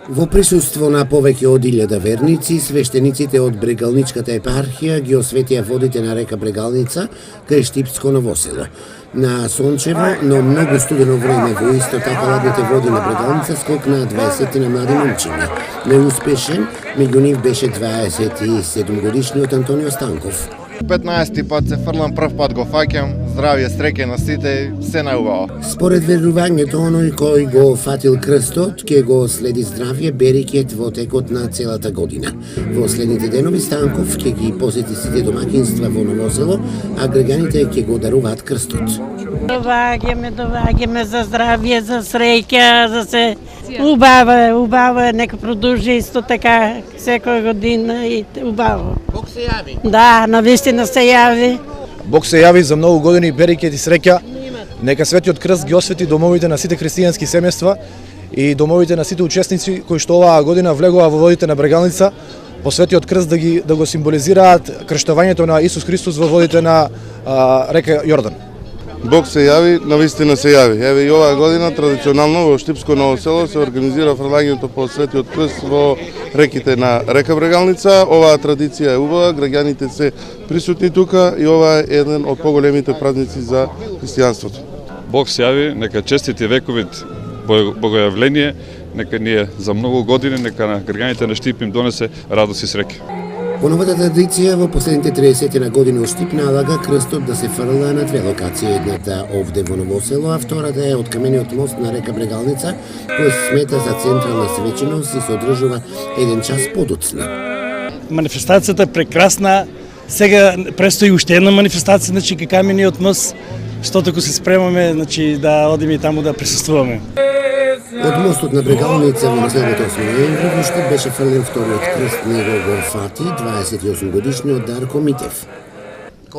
Во присуство на повеќе од 1000 верници, свештениците од Брегалничката епархија ги осветија водите на река Брегалница кај Штипско Новосело. На сончево, но многу студено време во исто така ладните води на Брегалница скокнаа 20 на млади момчиња. Неуспешен, меѓу нив беше 27 годишниот Антонио Станков. 15 пат се фрлам, прв пат го фаќам, здравје, среќа на сите, се наубаво. Според верувањето, оној кој го фатил крстот, ќе го следи здравје, берекет во текот на целата година. Во следните денови Станков ќе ги посети сите домакинства во Новосело, а граѓаните ќе го даруваат крстот. Доваѓаме за здравје, за среќа, за се убаво е, нека продолжи исто така секоја година и убаво. Бог се јави. Да, навистина се јави. Бог се јави за многу години, берекет и среќа. Нека Светиот крст ги освети домовите на сите христијански семејства и домовите на сите учесници кои што оваа година влегува во водите на Брегалница, по Светиот крст да го символизираат крштувањето на Исус Христос во водите на река Јордан. Бог се јави, навистина се јави. Еве и оваа година традиционално во Штипско Новосело се организира фрлањето по Светиот крст во реките на река Брегалница. Оваа традиција е убава, граѓаните се присутни тука и ова е еден од поголемите празници за христијанството. Бог се јави, нека честити вековит богојавление, нека ние за многу години, нека на граѓаните на Штип им донесе радост и среќа. По новата традиција, во последните 30 на години од Штип налага крстот да се фрла на две локации. Едната овде во Новосело, а втората е од камениот мост на река Брегалница, кој се смета за централна свеченост и се одржува 1 час подоцна. Манифестацијата е прекрасна. Сега престои уште една манифестација, значи кај камениот мост, што тако се спремаме, значи да одиме и таму да присуствуваме. Од мостот на Брегалница во наследното 8 ноември во Штип беше фрлен вториот крст, него го фати 28 годишниот Дарко Митев.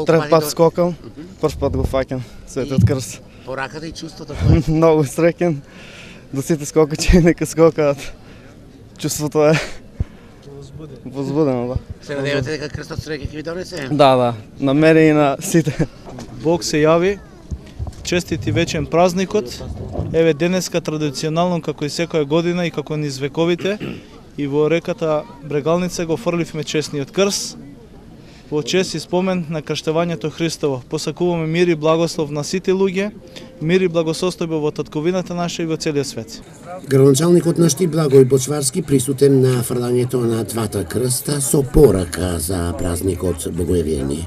Трет пат скокам, прв пат го фаќам Светиот крст. Пораката и чувството Многу среќен, до сите скокачи нека скокаат. Чувството е возбудено, да. Се надевате дека крстот среќа ќе ви донесе? Да, намери и на сите. Бог се јави, честит и вечен празникот. Еве денеска традиционално како и секоја година и како низ вековите и во реката Брегалница го фрливме честниот крст во чест и спомен на крштевањето Христово. Посакуваме мир и благослов на сите луѓе, мир и благосостојба во татковината наша и во целиот свет. Градоначалникот на Штип Благој Бочварски присутен на фрлањето на двата крста со порака за празникот Богојавление.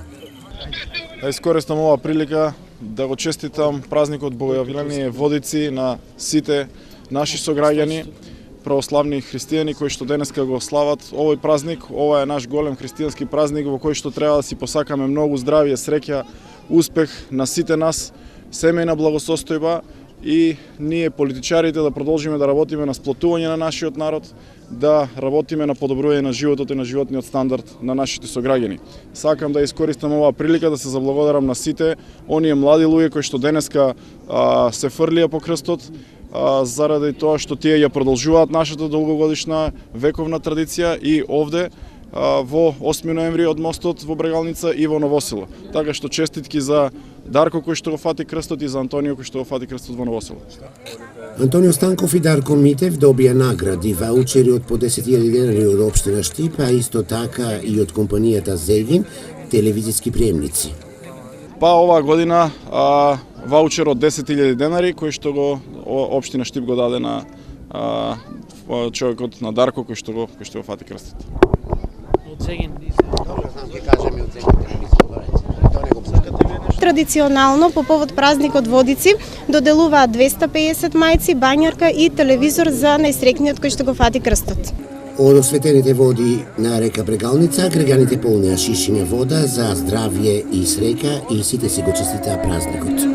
Искористам оваа прилика да го честитам празникот Богојавление Водици на сите наши сограѓани, православни христијани кои што денеска го слават овој празник. Ова е наш голем христијански празник во кој што треба да си посакаме многу здравје, среќа, успех на сите нас, семејна благосостојба и ние политичарите да продолжиме да работиме на сплотување на нашиот народ, да работиме на подобрување на животот и на животниот стандард на нашите сограѓани. Сакам да искористам оваа прилика да се заблагодарам на сите оние млади луѓе кои што денеска се фрлија по крстот, заради тоа што тие ја продолжуваат нашата долгогодишна вековна традиција и овде во 8 ноември од мостот во Брегалница и во Новосело. Така што честитки за Дарко кој што го фати крстот и за Антонио кој што го фати крстот во Новосело. Антонио Станков и Дарко Митев добија награди, ваучери од по 10.000 денари од општина Штип, а исто така и од компанијата Зегин, телевизиски приемници. Па оваа година ваучер од 10.000 денари кој што го општина Штип го даде на човекот на Дарко кој што го фати крстот. Од Зегин. Традиционално по повод празникот Водици доделуваат 250 мајци, бањарка и телевизор за најсрекниот кој што го фати крстот. Од осветените води на река Брегалница, граѓаните полнеа шишиња вода за здравје и среќа и сите си го честитаа празникот.